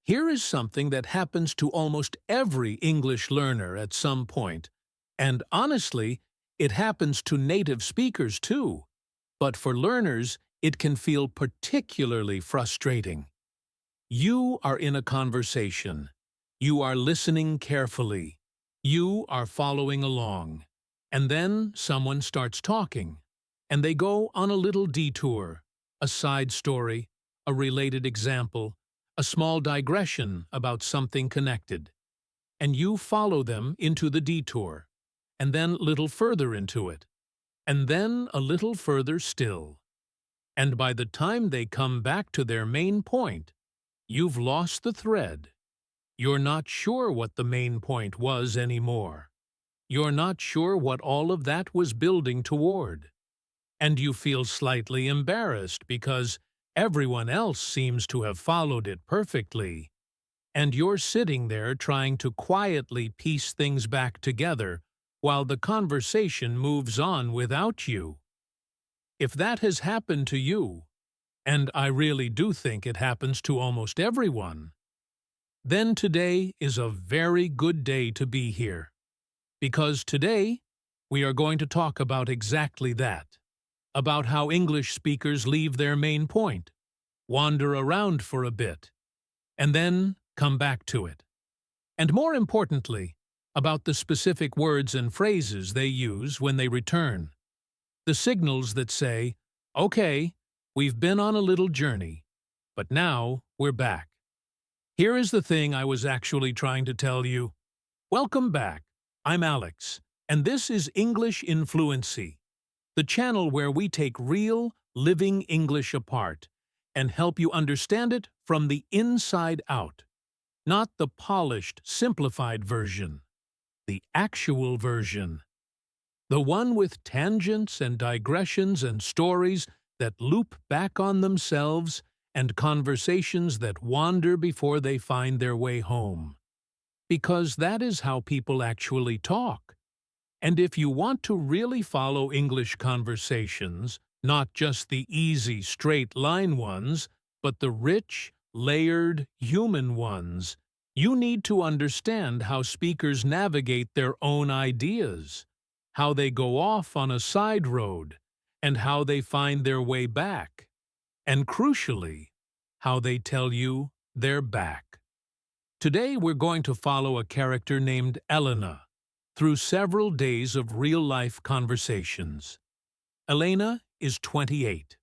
Here is something that happens to almost every English learner at some point, and honestly, it happens to native speakers too. But for learners, it can feel particularly frustrating. You are in a conversation. You are listening carefully. You are following along. And then someone starts talking, and they go on a little detour, a side story, a related example, a small digression about something connected. And you follow them into the detour, and then a little further into it, and then a little further still. And by the time they come back to their main point, you've lost the thread. You're not sure what the main point was anymore. You're not sure what all of that was building toward. And you feel slightly embarrassed because everyone else seems to have followed it perfectly. And you're sitting there trying to quietly piece things back together while the conversation moves on without you. If that has happened to you, and I really do think it happens to almost everyone, then today is a very good day to be here. Because today, we are going to talk about exactly that, about how English speakers leave their main point, wander around for a bit, and then come back to it. And more importantly, about the specific words and phrases they use when they return. The signals that say, okay, we've been on a little journey, but now we're back. Here is the thing I was actually trying to tell you. Welcome back. I'm Alex, and this is English in Fluency, the channel where we take real, living English apart and help you understand it from the inside out, not the polished, simplified version, the actual version, the one with tangents and digressions and stories that loop back on themselves and conversations that wander before they find their way home. Because that is how people actually talk. And if you want to really follow English conversations, not just the easy, straight-line ones, but the rich, layered, human ones, you need to understand how speakers navigate their own ideas, how they go off on a side road, and how they find their way back. And crucially, how they tell you they're back. Today we're going to follow a character named Elena through several days of real-life conversations. Elena is 28.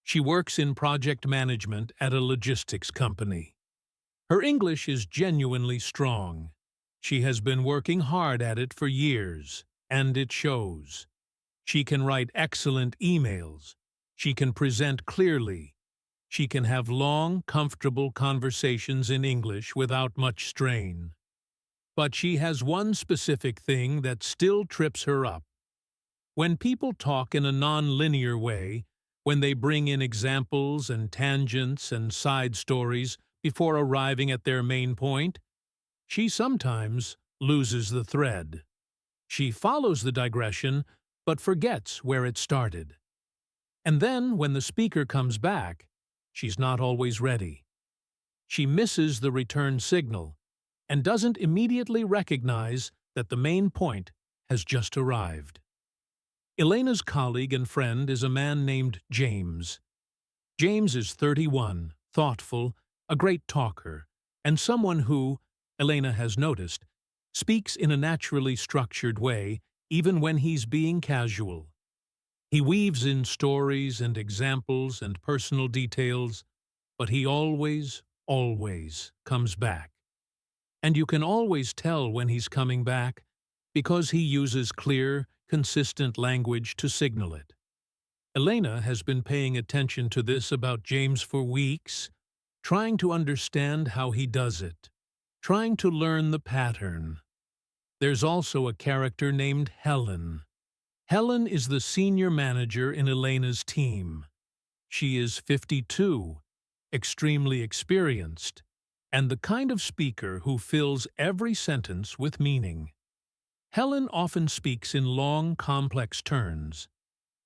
She works in project management at a logistics company. Her English is genuinely strong. She has been working hard at it for years, and it shows. She can write excellent emails. She can present clearly. She can have long, comfortable conversations in English without much strain. But she has one specific thing that still trips her up. When people talk in a non-linear way, when they bring in examples and tangents and side stories before arriving at their main point, she sometimes loses the thread. She follows the digression, but forgets where it started. And then, when the speaker comes back, she's not always ready. She misses the return signal and doesn't immediately recognize that the main point has just arrived. Elena's colleague and friend is a man named James. James is 31, thoughtful, a great talker, and someone who, Elena has noticed, speaks in a naturally structured way even when he's being casual. He weaves in stories and examples and personal details, but he always comes back. And you can always tell when he's coming back because he uses clear, consistent language to signal it. Elena has been paying attention to this about James for weeks, trying to understand how he does it, trying to learn the pattern. There's also a character named Helen. Helen is the senior manager in Elena's team. She is 52, extremely experienced, and the kind of speaker who fills every sentence with meaning. Helen often speaks in long, complex turns.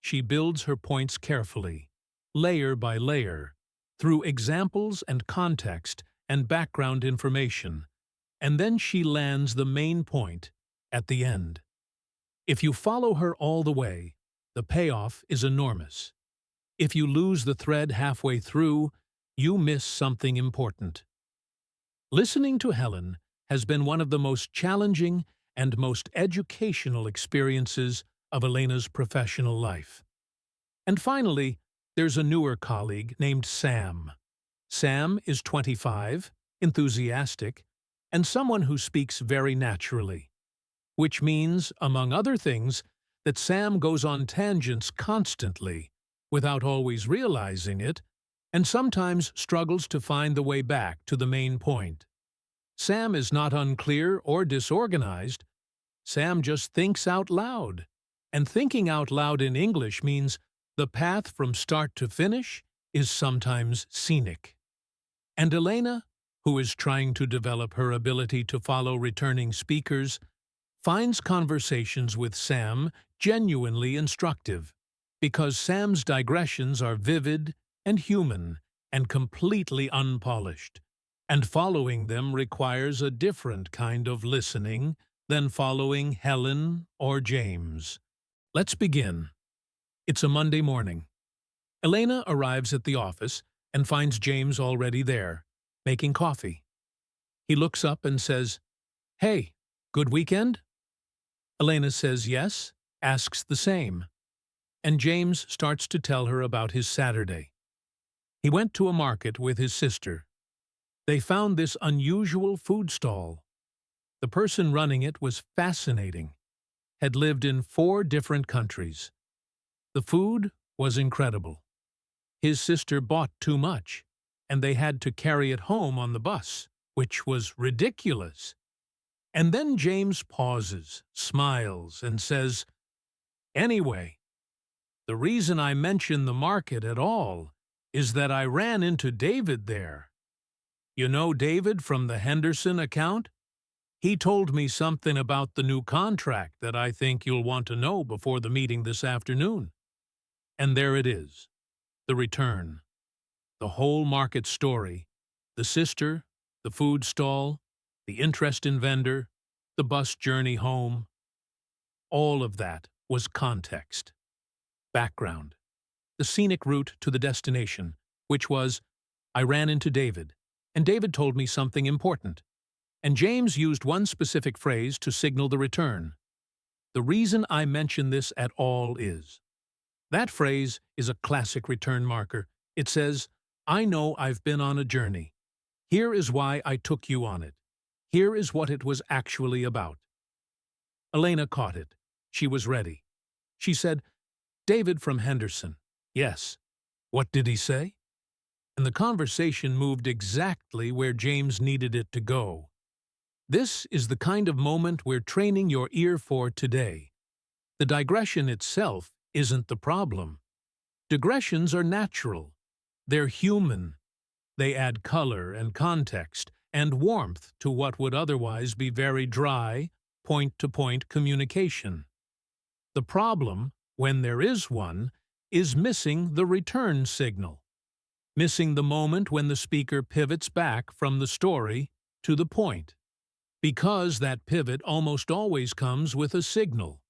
She builds her points carefully, layer by layer, through examples and context, and background information, and then she lands the main point at the end. If you follow her all the way, the payoff is enormous. If you lose the thread halfway through, you miss something important. Listening to Helen has been one of the most challenging and most educational experiences of Elena's professional life. And finally, there's a newer colleague named Sam. Sam is 25, enthusiastic, and someone who speaks very naturally, which means, among other things, that Sam goes on tangents constantly, without always realizing it, and sometimes struggles to find the way back to the main point. Sam is not unclear or disorganized. Sam just thinks out loud. And thinking out loud in English means the path from start to finish is sometimes scenic. And Elena, who is trying to develop her ability to follow returning speakers, finds conversations with Sam genuinely instructive, because Sam's digressions are vivid and human and completely unpolished, and following them requires a different kind of listening than following Helen or James. Let's begin. It's a Monday morning. Elena arrives at the office and finds James already there, making coffee. He looks up and says, "Hey, good weekend?" Elena says yes, asks the same, and James starts to tell her about his Saturday. He went to a market with his sister. They found this unusual food stall. The person running it was fascinating, had lived in 4 different countries. The food was incredible. His sister bought too much, and they had to carry it home on the bus, which was ridiculous. And then James pauses, smiles, and says, "Anyway, the reason I mention the market at all is that I ran into David there. You know David from the Henderson account? He told me something about the new contract that I think you'll want to know before the meeting this afternoon." And there it is, the return. The whole market story, the sister, the food stall, the interest in vendor, the bus journey home. All of that was context. Background. The scenic route to the destination, which was, I ran into David, and David told me something important. And James used one specific phrase to signal the return. The reason I mention this at all is. That phrase is a classic return marker. It says, I know I've been on a journey. Here is why I took you on it. Here is what it was actually about. Elena caught it. She was ready. She said, "David from Henderson." "Yes." "What did he say?" And the conversation moved exactly where James needed it to go. This is the kind of moment we're training your ear for today. The digression itself isn't the problem. Digressions are natural. They're human. They add color and context and warmth to what would otherwise be very dry, point-to-point communication. The problem, when there is one, is missing the return signal. Missing the moment when the speaker pivots back from the story to the point. Because that pivot almost always comes with a signal,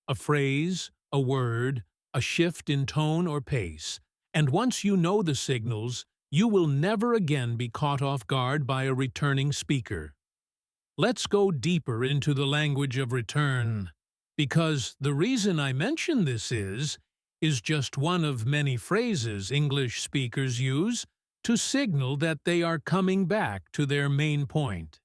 a phrase, a word, a shift in tone or pace, and once you know the signals, you will never again be caught off guard by a returning speaker. Let's go deeper into the language of return, because the reason I mention this is just one of many phrases English speakers use to signal that they are coming back to their main point.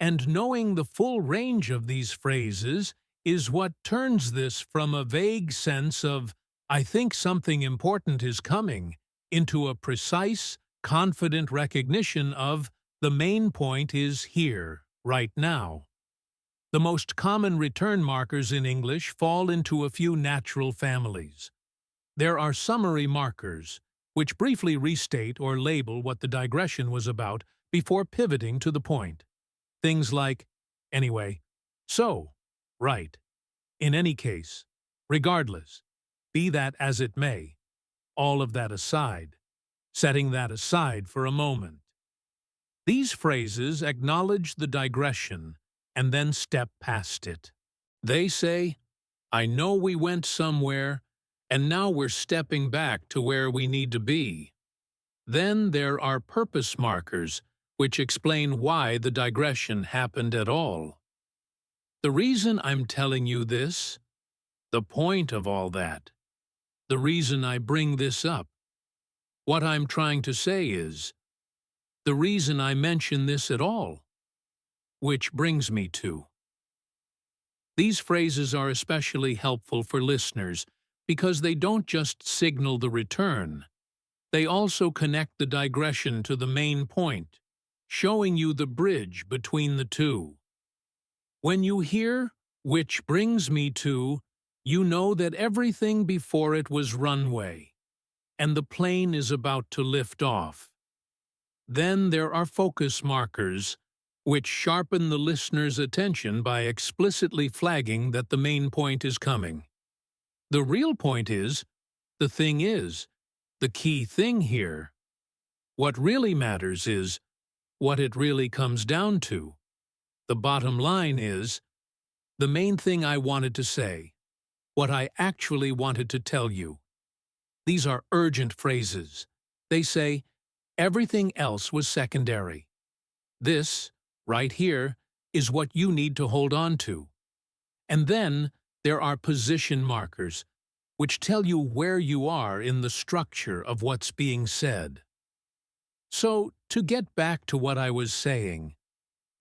And knowing the full range of these phrases is what turns this from a vague sense of, I think something important is coming, into a precise, confident recognition of, the main point is here, right now. The most common return markers in English fall into a few natural families. There are summary markers, which briefly restate or label what the digression was about before pivoting to the point. Things like, anyway, so, right, in any case, regardless, be that as it may, all of that aside, setting that aside for a moment. These phrases acknowledge the digression and then step past it. They say, I know we went somewhere, and now we're stepping back to where we need to be. Then there are purpose markers, which explain why the digression happened at all. The reason I'm telling you this, the point of all that, the reason I bring this up, what I'm trying to say is, the reason I mention this at all, which brings me to. These phrases are especially helpful for listeners because they don't just signal the return, they also connect the digression to the main point, showing you the bridge between the two. When you hear, which brings me to, you know that everything before it was runway, and the plane is about to lift off. Then there are focus markers, which sharpen the listener's attention by explicitly flagging that the main point is coming. The real point is, the thing is, the key thing here. What really matters is what it really comes down to. The bottom line is, the main thing I wanted to say, what I actually wanted to tell you. These are urgent phrases. They say, everything else was secondary. This, right here, is what you need to hold on to. And then there are position markers, which tell you where you are in the structure of what's being said. So, to get back to what I was saying,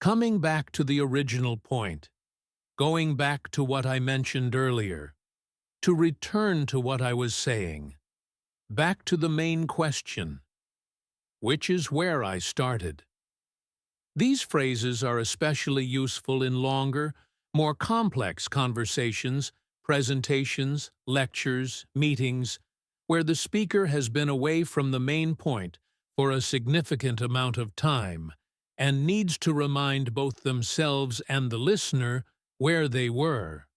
coming back to the original point, going back to what I mentioned earlier, to return to what I was saying, back to the main question, which is where I started. These phrases are especially useful in longer, more complex conversations, presentations, lectures, meetings, where the speaker has been away from the main point for a significant amount of time and needs to remind both themselves and the listener where they were.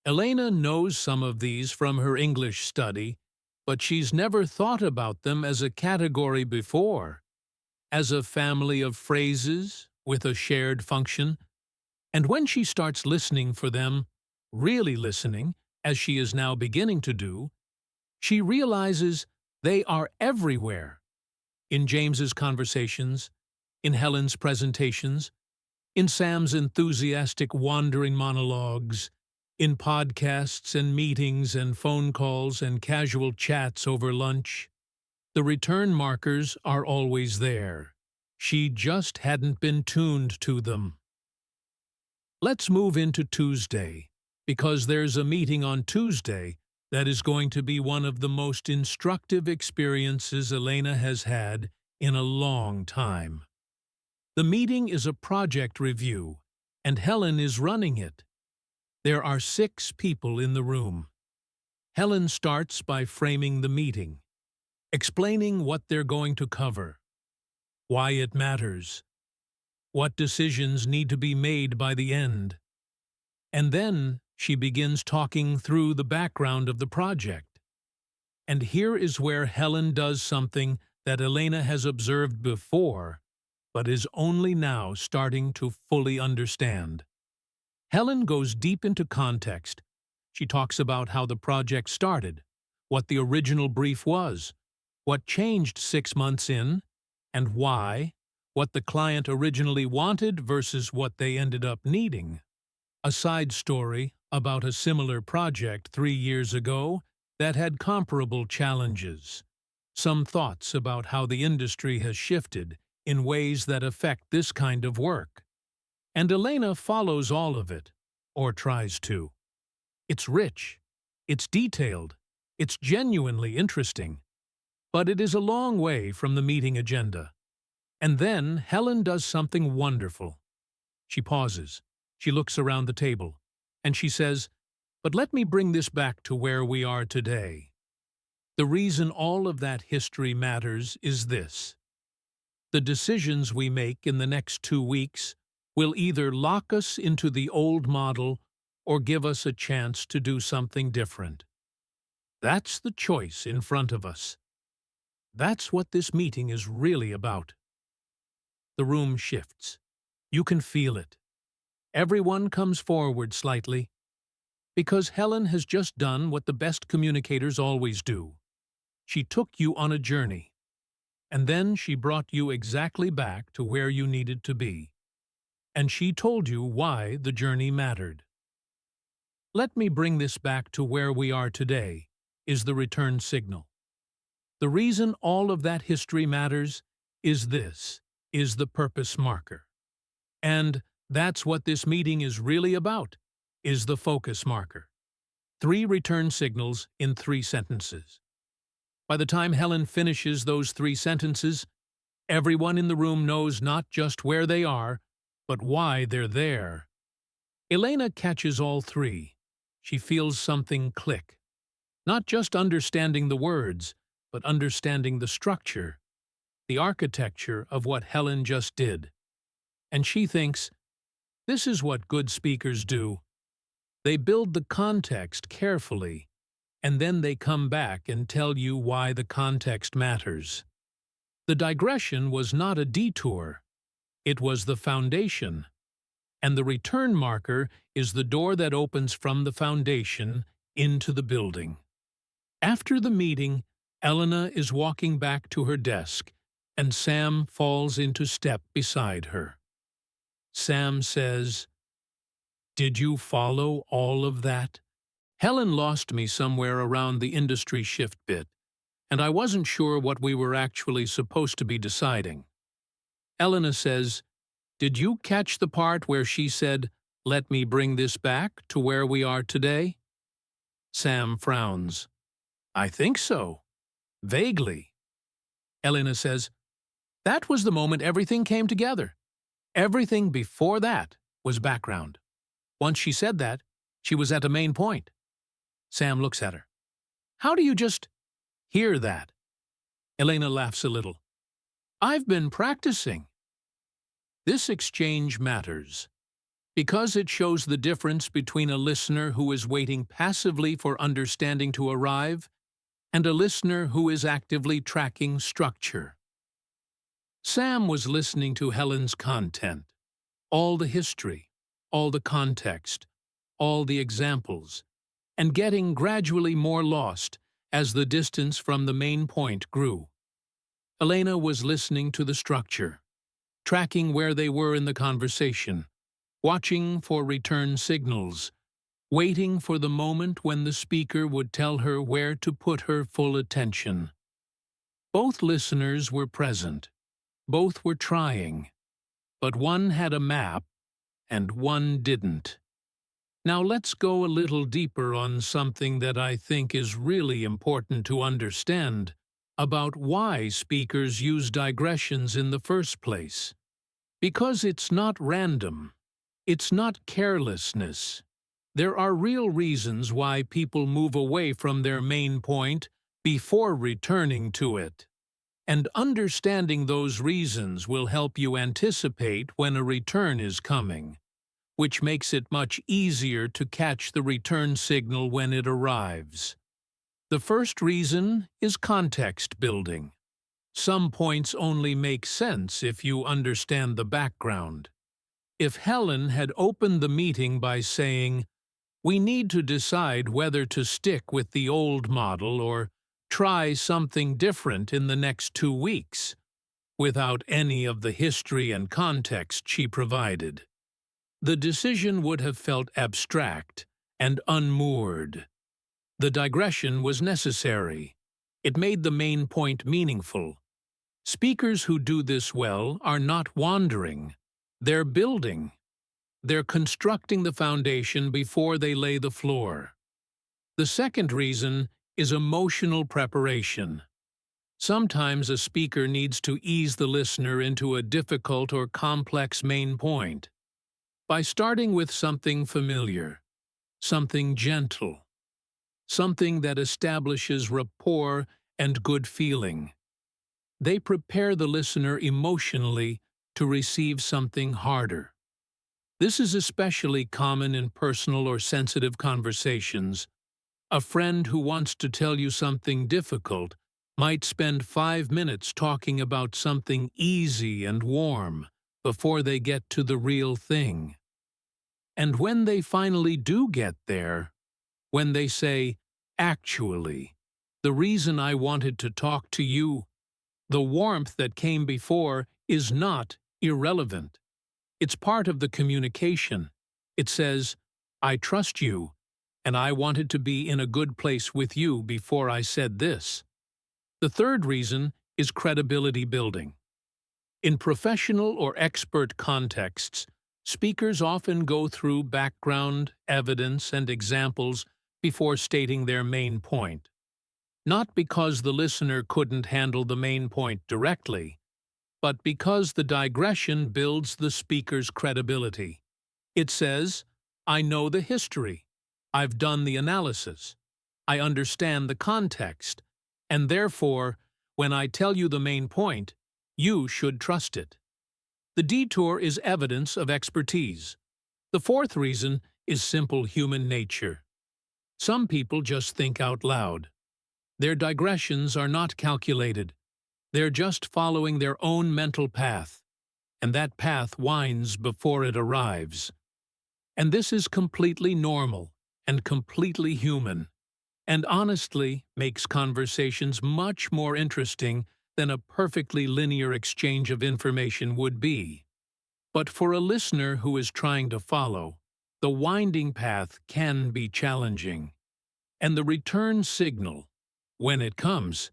Elena knows some of these from her English study, but she's never thought about them as a category before, as a family of phrases with a shared function. And when she starts listening for them, really listening, as she is now beginning to do, she realizes they are everywhere. In James's conversations, in Helen's presentations, in Sam's enthusiastic wandering monologues, in podcasts and meetings and phone calls and casual chats over lunch. The return markers are always there. She just hadn't been tuned to them. Let's move into Tuesday, because there's a meeting on Tuesday that is going to be one of the most instructive experiences Elena has had in a long time. The meeting is a project review, and Helen is running it. There are 6 people in the room. Helen starts by framing the meeting, explaining what they're going to cover, why it matters, what decisions need to be made by the end. And then she begins talking through the background of the project. And here is where Helen does something that Elena has observed before, but is only now starting to fully understand. Helen goes deep into context. She talks about how the project started, what the original brief was, what changed 6 months in, and why, what the client originally wanted versus what they ended up needing. A side story about a similar project 3 years ago that had comparable challenges. Some thoughts about how the industry has shifted in ways that affect this kind of work. And Elena follows all of it, or tries to. It's rich, it's detailed, it's genuinely interesting, but it is a long way from the meeting agenda. And then Helen does something wonderful. She pauses, she looks around the table, and she says, "But let me bring this back to where we are today. The reason all of that history matters is this. The decisions we make in the next 2 weeks will either lock us into the old model or give us a chance to do something different. That's the choice in front of us. That's what this meeting is really about." The room shifts. You can feel it. Everyone comes forward slightly, because Helen has just done what the best communicators always do. She took you on a journey, and then she brought you exactly back to where you needed to be. And she told you why the journey mattered. Let me bring this back to where we are today, is the return signal. The reason all of that history matters is the purpose marker. And that's what this meeting is really about, is the focus marker. 3 return signals in 3 sentences. By the time Helen finishes those 3 sentences, everyone in the room knows not just where they are, but why they're there. Elena catches all 3. She feels something click. Not just understanding the words, but understanding the structure, the architecture of what Helen just did. And she thinks, this is what good speakers do. They build the context carefully, and then they come back and tell you why the context matters. The digression was not a detour. It was the foundation. And the return marker is the door that opens from the foundation into the building. After the meeting, Elena is walking back to her desk, and Sam falls into step beside her. Sam says, "Did you follow all of that?" Helen lost me somewhere around the industry shift bit, and I wasn't sure what we were actually supposed to be deciding. Elena says, "Did you catch the part where she said, 'Let me bring this back to where we are today'?" Sam frowns. "I think so. Vaguely." Elena says, "That was the moment everything came together. Everything before that was background. Once she said that, she was at a main point." Sam looks at her. "How do you just hear that?" Elena laughs a little. "I've been practicing." This exchange matters, because it shows the difference between a listener who is waiting passively for understanding to arrive and a listener who is actively tracking structure. Sam was listening to Helen's content, all the history, all the context, all the examples, and getting gradually more lost as the distance from the main point grew. Elena was listening to the structure, tracking where they were in the conversation, watching for return signals, waiting for the moment when the speaker would tell her where to put her full attention. Both listeners were present. Both were trying. But one had a map, and one didn't. Now let's go a little deeper on something that I think is really important to understand about why speakers use digressions in the first place. Because it's not random. It's not carelessness. There are real reasons why people move away from their main point before returning to it. And understanding those reasons will help you anticipate when a return is coming, which makes it much easier to catch the return signal when it arrives. The first reason is context building. Some points only make sense if you understand the background. If Helen had opened the meeting by saying, "We need to decide whether to stick with the old model or try something different in the next 2 weeks," without any of the history and context she provided, the decision would have felt abstract and unmoored. The digression was necessary. It made the main point meaningful. Speakers who do this well are not wandering. They're building. They're constructing the foundation before they lay the floor. The second reason is emotional preparation. Sometimes a speaker needs to ease the listener into a difficult or complex main point by starting with something familiar, something gentle, something that establishes rapport and good feeling. They prepare the listener emotionally to receive something harder. This is especially common in personal or sensitive conversations. A friend who wants to tell you something difficult might spend 5 minutes talking about something easy and warm before they get to the real thing. And when they finally do get there, when they say, "Actually, the reason I wanted to talk to you, the warmth that came before is not irrelevant. It's part of the communication. It says, I trust you, and I wanted to be in a good place with you before I said this." The third reason is credibility building. In professional or expert contexts, speakers often go through background, evidence, and examples before stating their main point. Not because the listener couldn't handle the main point directly, but because the digression builds the speaker's credibility. It says, I know the history, I've done the analysis, I understand the context, and therefore, when I tell you the main point, you should trust it. The detour is evidence of expertise. The fourth reason is simple human nature. Some people just think out loud. Their digressions are not calculated. They're just following their own mental path, and that path winds before it arrives. And this is completely normal and completely human, and honestly makes conversations much more interesting than a perfectly linear exchange of information would be. But for a listener who is trying to follow, the winding path can be challenging. And the return signal, when it comes,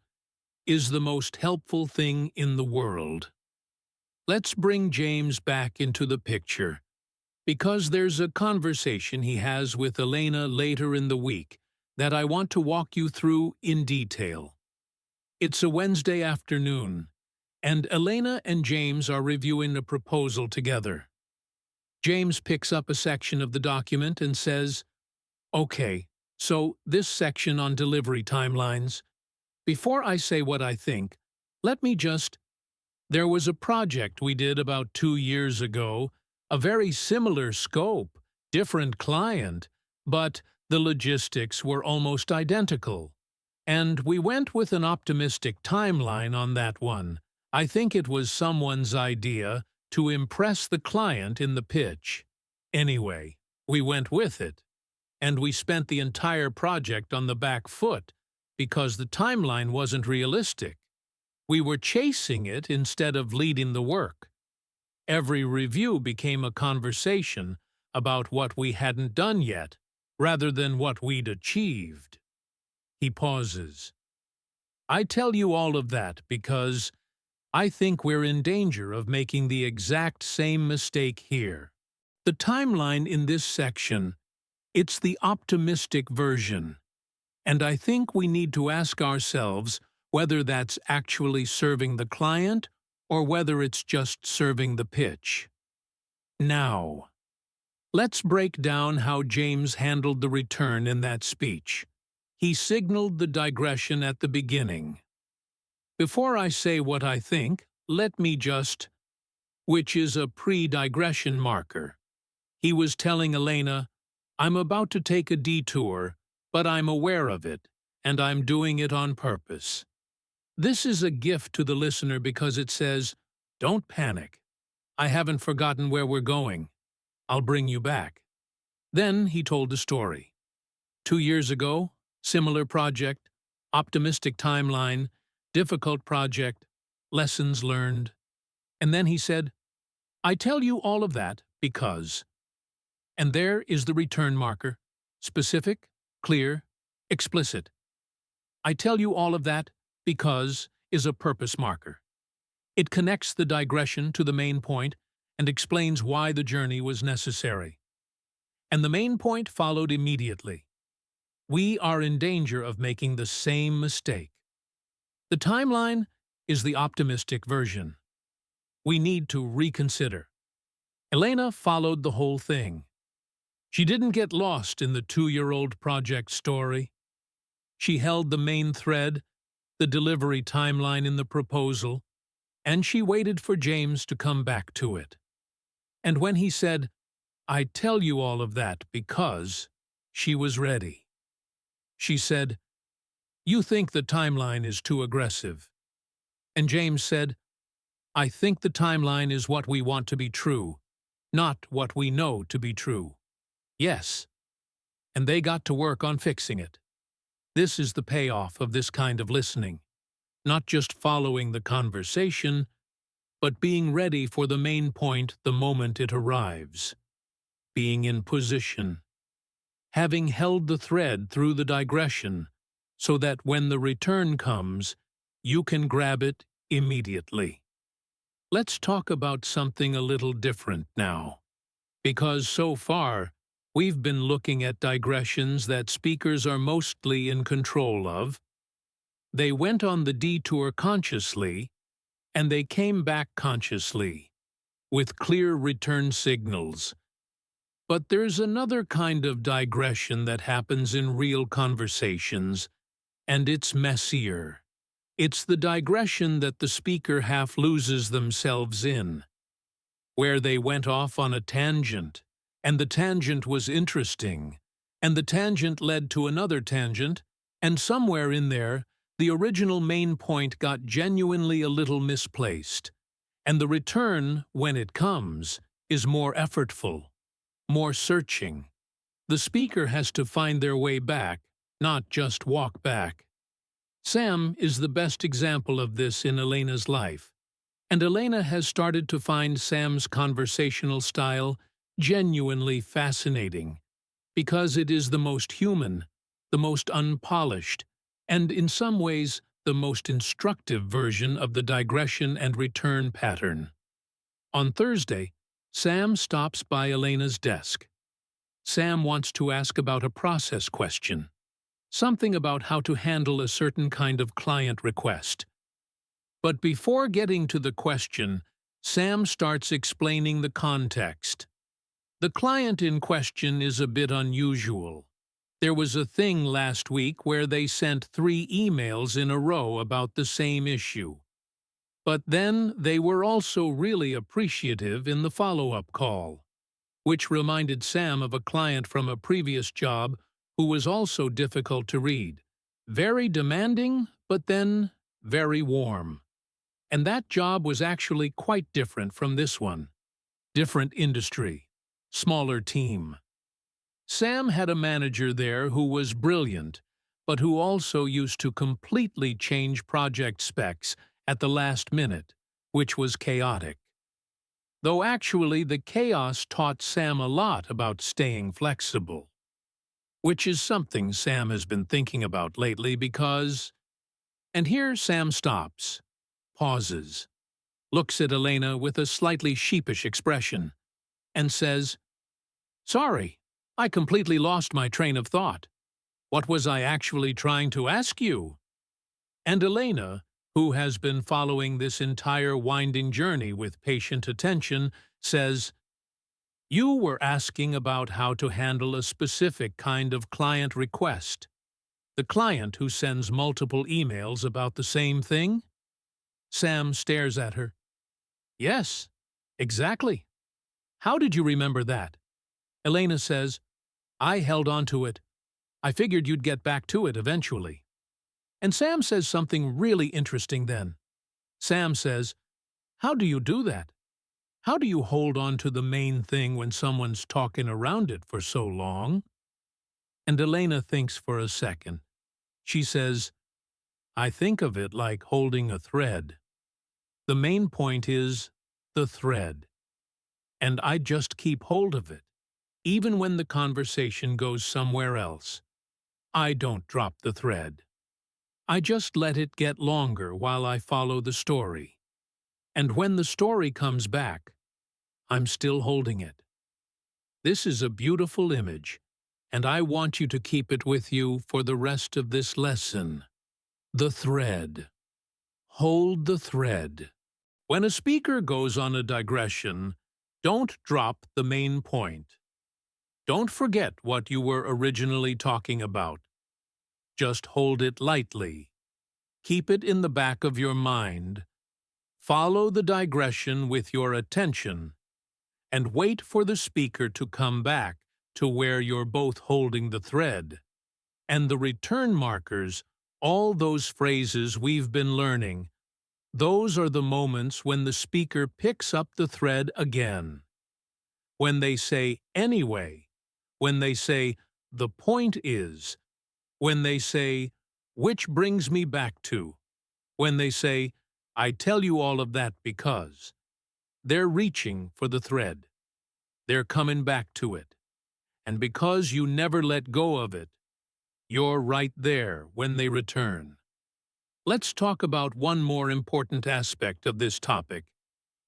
is the most helpful thing in the world. Let's bring James back into the picture, because there's a conversation he has with Elena later in the week that I want to walk you through in detail. It's a Wednesday afternoon, and Elena and James are reviewing a proposal together. James picks up a section of the document and says, "Okay, so this section on delivery timelines. Before I say what I think, let me just... There was a project we did about 2 years ago, a very similar scope, different client, but the logistics were almost identical. And we went with an optimistic timeline on that one. I think it was someone's idea to impress the client in the pitch. Anyway, we went with it. And we spent the entire project on the back foot because the timeline wasn't realistic. We were chasing it instead of leading the work. Every review became a conversation about what we hadn't done yet, rather than what we'd achieved." He pauses. "I tell you all of that because I think we're in danger of making the exact same mistake here. The timeline in this section, it's the optimistic version, and I think we need to ask ourselves whether that's actually serving the client or whether it's just serving the pitch. Now, let's break down how James handled the return in that speech. He signaled the digression at the beginning. Before I say what I think, let me just... which is a pre-digression marker. He was telling Elena, I'm about to take a detour, but I'm aware of it, and I'm doing it on purpose. This is a gift to the listener because it says, don't panic. I haven't forgotten where we're going. I'll bring you back. Then he told a story. 2 years ago, similar project, optimistic timeline, difficult project, lessons learned. And then he said, I tell you all of that because... And there is the return marker, specific, clear, explicit. I tell you all of that because is a purpose marker. It connects the digression to the main point and explains why the journey was necessary. And the main point followed immediately. We are in danger of making the same mistake. The timeline is the optimistic version. We need to reconsider. Elena followed the whole thing. She didn't get lost in the 2-year-old project story. She held the main thread, the delivery timeline in the proposal, and she waited for James to come back to it. And when he said, I tell you all of that because, she was ready. She said, "You think the timeline is too aggressive." And James said, "I think the timeline is what we want to be true, not what we know to be true." Yes. And they got to work on fixing it. This is the payoff of this kind of listening. Not just following the conversation, but being ready for the main point the moment it arrives. Being in position. Having held the thread through the digression, so that when the return comes, you can grab it immediately. Let's talk about something a little different now. Because so far, we've been looking at digressions that speakers are mostly in control of. They went on the detour consciously, and they came back consciously, with clear return signals. But there's another kind of digression that happens in real conversations, and it's messier. It's the digression that the speaker half loses themselves in, where they went off on a tangent, and the tangent was interesting, and the tangent led to another tangent, and somewhere in there, the original main point got genuinely a little misplaced, and the return, when it comes, is more effortful, more searching. The speaker has to find their way back, not just walk back. Sam is the best example of this in Elena's life, and Elena has started to find Sam's conversational style genuinely fascinating, because it is the most human, the most unpolished, and in some ways the most instructive version of the digression and return pattern. On Thursday, Sam stops by Elena's desk. Sam wants to ask about a process question, something about how to handle a certain kind of client request. But before getting to the question, Sam starts explaining the context. The client in question is a bit unusual. There was a thing last week where they sent 3 emails in a row about the same issue. But then they were also really appreciative in the follow-up call, which reminded Sam of a client from a previous job who was also difficult to read. Very demanding, but then very warm. And that job was actually quite different from this one. Different industry, smaller team. Sam had a manager there who was brilliant, but who also used to completely change project specs at the last minute, which was chaotic. Though actually the chaos taught Sam a lot about staying flexible, which is something Sam has been thinking about lately because... And here Sam stops, pauses, looks at Elena with a slightly sheepish expression, and says, "Sorry, I completely lost my train of thought. What was I actually trying to ask you?" And Elena, who has been following this entire winding journey with patient attention, says, "You were asking about how to handle a specific kind of client request. The client who sends multiple emails about the same thing?" Sam stares at her. "Yes, exactly. How did you remember that?" Elena says, "I held on to it. I figured you'd get back to it eventually." And Sam says something really interesting then. Sam says, "How do you do that? How do you hold on to the main thing when someone's talking around it for so long?" And Elena thinks for a second. She says, "I think of it like holding a thread. The main point is the thread. And I just keep hold of it, even when the conversation goes somewhere else. I don't drop the thread. I just let it get longer while I follow the story. And when the story comes back, I'm still holding it. This is a beautiful image, and I want you to keep it with you for the rest of this lesson. The thread. Hold the thread. When a speaker goes on a digression, don't drop the main point. Don't forget what you were originally talking about. Just hold it lightly. Keep it in the back of your mind. Follow the digression with your attention, and wait for the speaker to come back to where you're both holding the thread, and the return markers All those phrases we've been learning, those are the moments when the speaker picks up the thread again. When they say anyway, when they say the point is, when they say which brings me back to, when they say I tell you all of that because, they're reaching for the thread. They're coming back to it. And because you never let go of it, you're right there when they return. Let's talk about one more important aspect of this topic,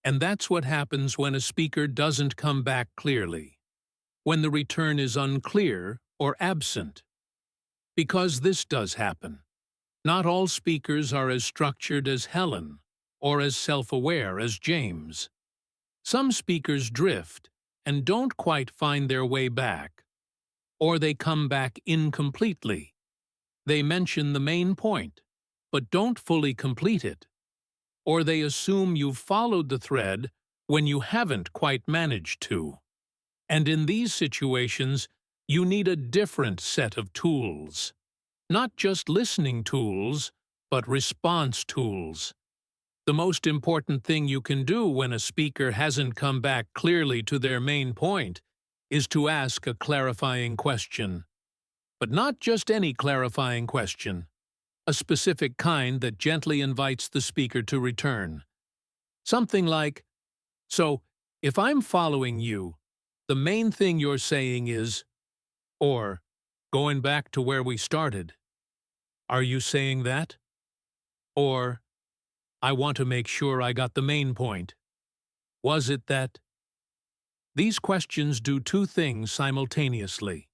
and that's what happens when a speaker doesn't come back clearly, when the return is unclear or absent. Because this does happen. Not all speakers are as structured as Helen or as self-aware as James. Some speakers drift and don't quite find their way back, or they come back incompletely. They mention the main point, but don't fully complete it, or they assume you've followed the thread when you haven't quite managed to. And in these situations, you need a different set of tools. Not just listening tools, but response tools. The most important thing you can do when a speaker hasn't come back clearly to their main point is to ask a clarifying question. But not just any clarifying question. A specific kind that gently invites the speaker to return. Something like, "So, if I'm following you, the main thing you're saying is," or, "Going back to where we started. Are you saying that?" Or, "I want to make sure I got the main point. Was it that?" These questions do two things simultaneously.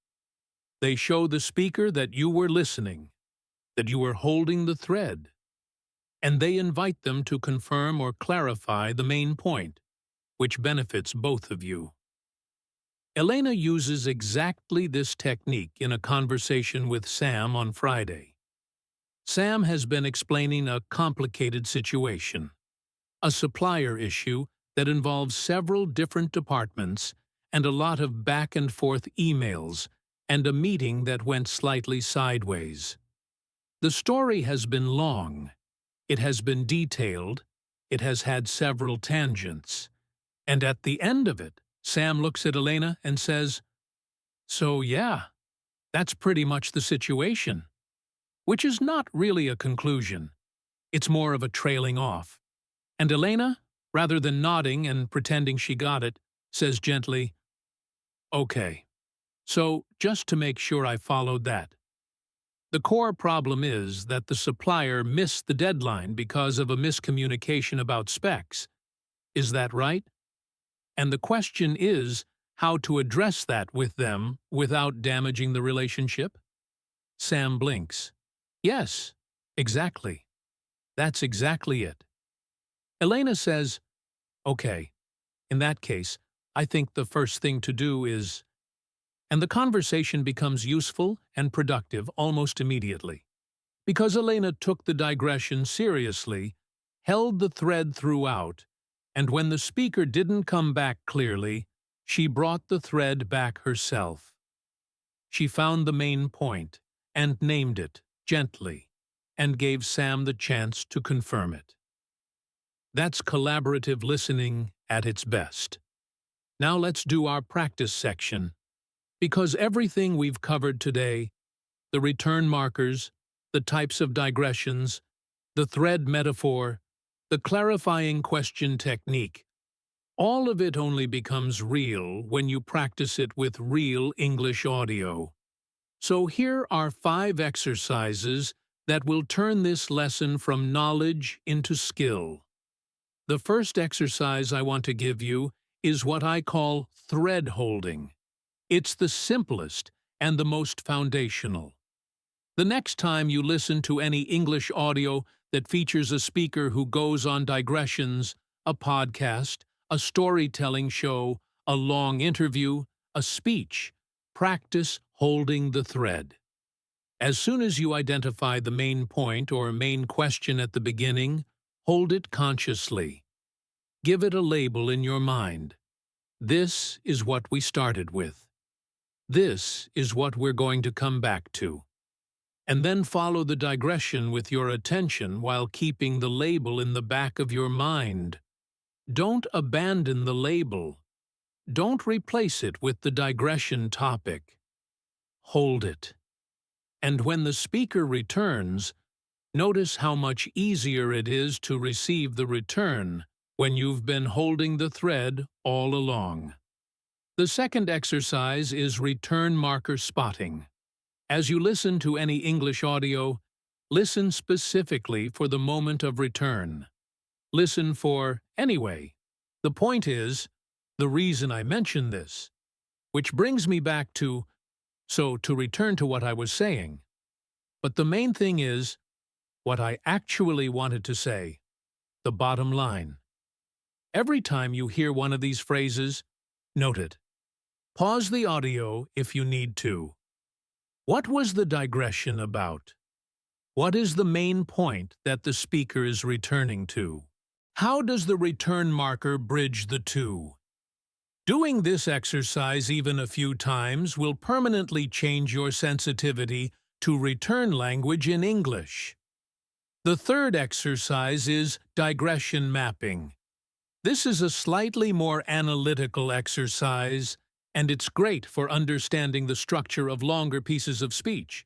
They show the speaker that you were listening, that you were holding the thread, and they invite them to confirm or clarify the main point, which benefits both of you. Elena uses exactly this technique in a conversation with Sam on Friday. Sam has been explaining a complicated situation, a supplier issue that involves several different departments and a lot of back-and-forth emails and a meeting that went slightly sideways. The story has been long, it has been detailed, it has had several tangents, and at the end of it, Sam looks at Elena and says, "So yeah, that's pretty much the situation." Which is not really a conclusion. It's more of a trailing off. And Elena, rather than nodding and pretending she got it, says gently, "Okay, so just to make sure I followed that. The core problem is that the supplier missed the deadline because of a miscommunication about specs. Is that right? And the question is how to address that with them without damaging the relationship?" Sam blinks. "Yes, exactly. That's exactly it." Elena says, "Okay, in that case, I think the first thing to do is..." And the conversation becomes useful and productive almost immediately. Because Elena took the digression seriously, held the thread throughout, and when the speaker didn't come back clearly, she brought the thread back herself. She found the main point and named it gently, and gave Sam the chance to confirm it. That's collaborative listening at its best. Now let's do our practice section. Because everything we've covered today, the return markers, the types of digressions, the thread metaphor, the clarifying question technique, all of it only becomes real when you practice it with real English audio. So here are 5 exercises that will turn this lesson from knowledge into skill. The first exercise I want to give you is what I call thread holding. It's the simplest and the most foundational. The next time you listen to any English audio that features a speaker who goes on digressions, a podcast, a storytelling show, a long interview, a speech, practice holding the thread. As soon as you identify the main point or main question at the beginning, hold it consciously. Give it a label in your mind. This is what we started with. This is what we're going to come back to. and then follow the digression with your attention while keeping the label in the back of your mind. Don't abandon the label. Don't replace it with the digression topic. Hold it. And when the speaker returns, notice how much easier it is to receive the return when you've been holding the thread all along. The second exercise is return marker spotting. As you listen to any English audio, listen specifically for the moment of return. Listen for anyway. The point is, the reason I mention this, which brings me back to, to return to what I was saying. But the main thing is, what I actually wanted to say, the bottom line. Every time you hear one of these phrases, note it. Pause the audio if you need to. What was the digression about? What is the main point that the speaker is returning to? How does the return marker bridge the two? Doing this exercise even a few times will permanently change your sensitivity to return language in English. The third exercise is digression mapping. This is a slightly more analytical exercise, and it's great for understanding the structure of longer pieces of speech.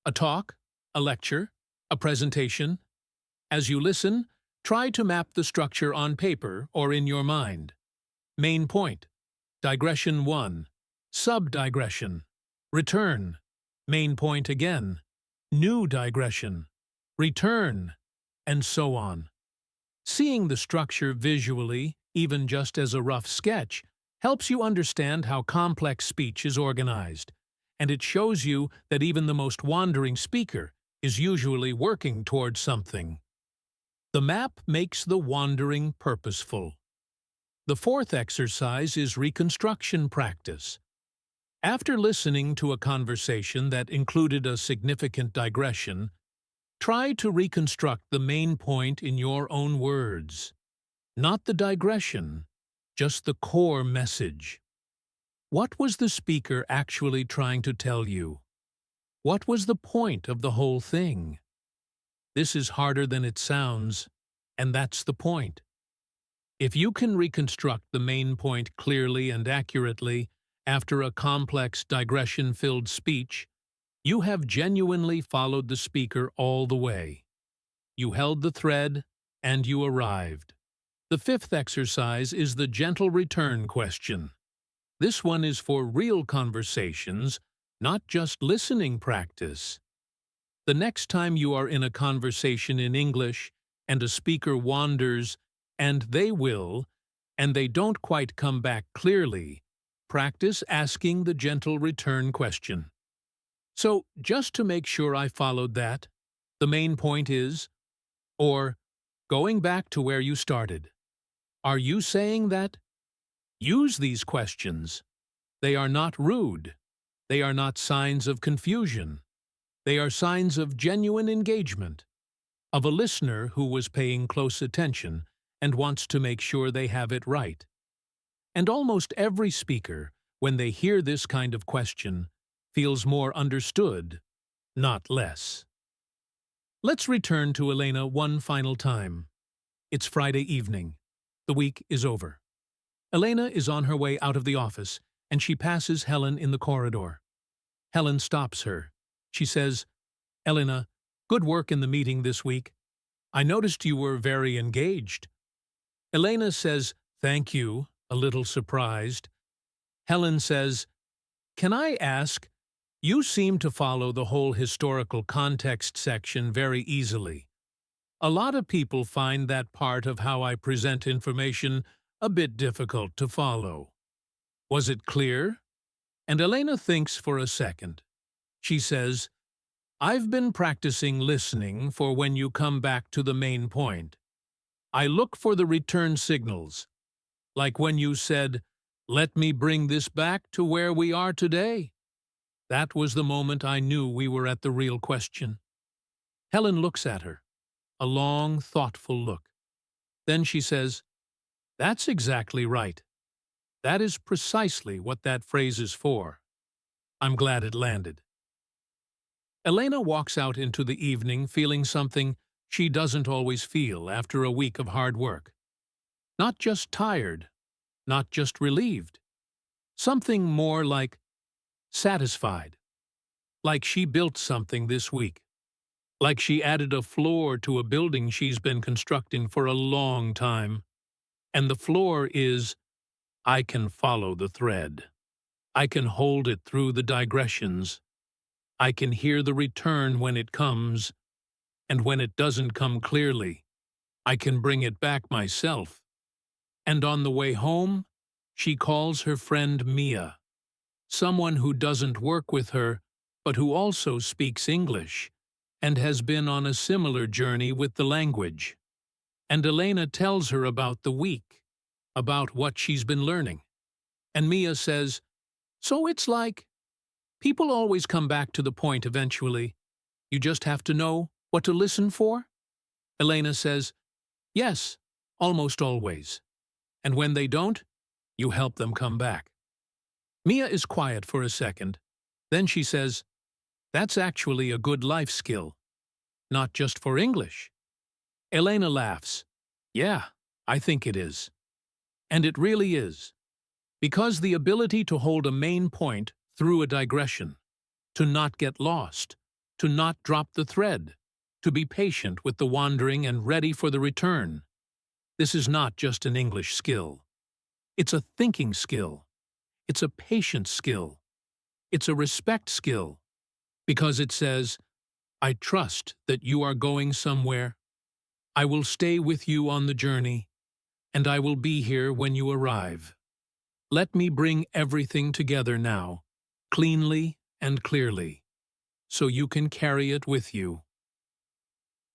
A talk, a lecture, a presentation. As you listen, try to map the structure on paper or in your mind. Main point. Digression 1. Sub-digression. Return. Main point again. New digression. Return. And so on. Seeing the structure visually, even just as a rough sketch, helps you understand how complex speech is organized, and it shows you that even the most wandering speaker is usually working towards something. The map makes the wandering purposeful. The fourth exercise is reconstruction practice. After listening to a conversation that included a significant digression, try to reconstruct the main point in your own words. Not the digression, just the core message. What was the speaker actually trying to tell you? What was the point of the whole thing? This is harder than it sounds, and that's the point. If you can reconstruct the main point clearly and accurately after a complex digression-filled speech, you have genuinely followed the speaker all the way. You held the thread, and you arrived. The fifth exercise is the gentle return question. This one is for real conversations, not just listening practice. The next time you are in a conversation in English and a speaker wanders, and they will, and they don't quite come back clearly, practice asking the gentle return question. So, just to make sure I followed that, the main point is, or, going back to where you started. Are you saying that? Use these questions. They are not rude. They are not signs of confusion. They are signs of genuine engagement, of a listener who was paying close attention and wants to make sure they have it right. And almost every speaker, when they hear this kind of question, feels more understood, not less. Let's return to Elena one final time. It's Friday evening. The week is over. Elena is on her way out of the office, and she passes Helen in the corridor. Helen stops her. She says, "Elena, good work in the meeting this week. I noticed you were very engaged." Elena says, "Thank you," a little surprised. Helen says, "Can I ask, you seem to follow the whole historical context section very easily. A lot of people find that part of how I present information a bit difficult to follow. Was it clear?" And Elena thinks for a second. She says, "I've been practicing listening for when you come back to the main point. I look for the return signals, like when you said, 'Let me bring this back to where we are today.' That was the moment I knew we were at the real question." Helen looks at her, a long, thoughtful look. Then she says, "That's exactly right. That is precisely what that phrase is for. I'm glad it landed." Elena walks out into the evening feeling something she doesn't always feel after a week of hard work. Not just tired, not just relieved. Something more like satisfied. Like she built something this week. Like she added a floor to a building she's been constructing for a long time. And the floor is, I can follow the thread. I can hold it through the digressions. I can hear the return when it comes, and when it doesn't come clearly, I can bring it back myself. And on the way home, she calls her friend Mia, someone who doesn't work with her, but who also speaks English, and has been on a similar journey with the language. And Elena tells her about the week, about what she's been learning. And Mia says, so it's like, people always come back to the point eventually. You just have to know what to listen for? Elena says, yes, almost always. And when they don't, you help them come back. Mia is quiet for a second. Then she says, that's actually a good life skill. Not just for English. Elena laughs. Yeah, I think it is. And it really is. Because the ability to hold a main point through a digression, to not get lost, to not drop the thread, to be patient with the wandering and ready for the return. This is not just an English skill. It's a thinking skill. It's a patience skill. It's a respect skill. Because it says, I trust that you are going somewhere. I will stay with you on the journey, and I will be here when you arrive. Let me bring everything together now, cleanly and clearly, so you can carry it with you.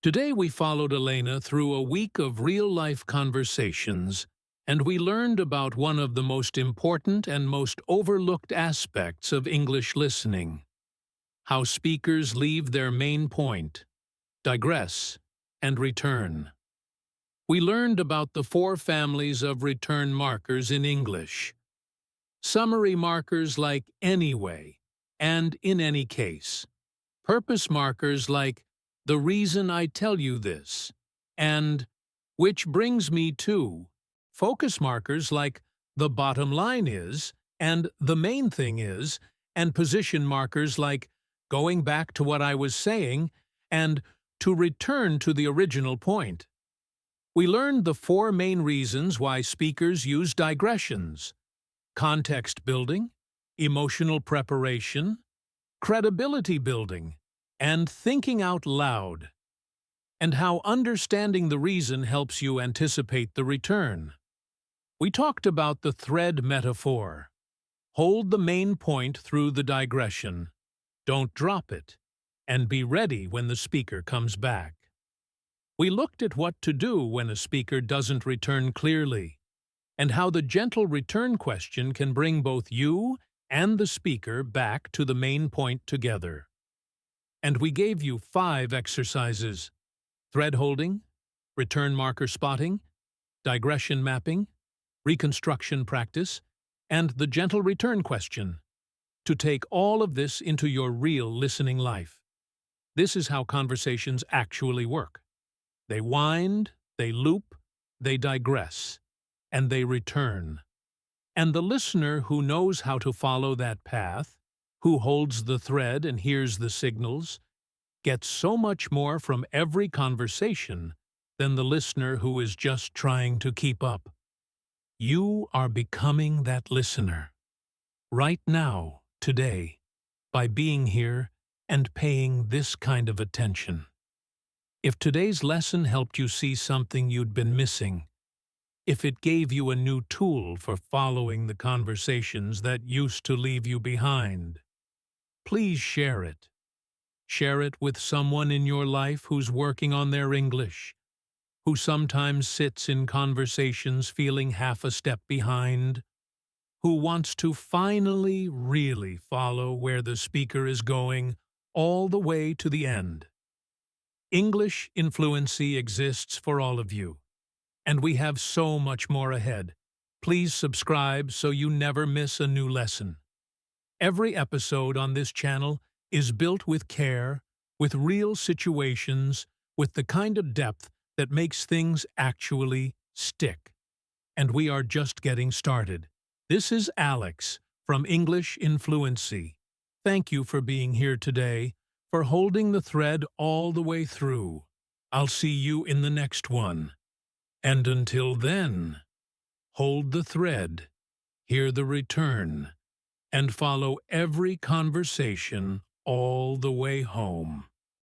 Today we followed Elena through a week of real-life conversations, and we learned about one of the most important and most overlooked aspects of English listening: how speakers leave their main point, digress, and return. We learned about the 4 families of return markers in English. Summary markers like anyway and in any case. Purpose markers like the reason I tell you this and which brings me to. Focus markers like the bottom line is and the main thing is, and position markers like going back to what I was saying and to return to the original point. We learned the 4 main reasons why speakers use digressions: context building, emotional preparation, credibility building, and thinking out loud, and how understanding the reason helps you anticipate the return. We talked about the thread metaphor. Hold the main point through the digression. Don't drop it, and be ready when the speaker comes back. We looked at what to do when a speaker doesn't return clearly, and how the gentle return question can bring both you and the speaker back to the main point together. And we gave you 5 exercises: thread holding, return marker spotting, digression mapping, reconstruction practice, and the gentle return question, to take all of this into your real listening life. This is how conversations actually work. They wind, they loop, they digress, and they return. And the listener who knows how to follow that path, who holds the thread and hears the signals, gets so much more from every conversation than the listener who is just trying to keep up. You are becoming that listener. Right now, today, by being here and paying this kind of attention. If today's lesson helped you see something you'd been missing, if it gave you a new tool for following the conversations that used to leave you behind, please share it. Share it with someone in your life who's working on their English, who sometimes sits in conversations feeling half a step behind, who wants to finally really follow where the speaker is going all the way to the end. English in Fluency exists for all of you, and we have so much more ahead. Please subscribe so you never miss a new lesson. Every episode on this channel is built with care, with real situations, with the kind of depth that makes things actually stick. And we are just getting started. This is Alex from English in Fluency. Thank you for being here today, for holding the thread all the way through. I'll see you in the next one. And until then, hold the thread, hear the return, and follow every conversation all the way home.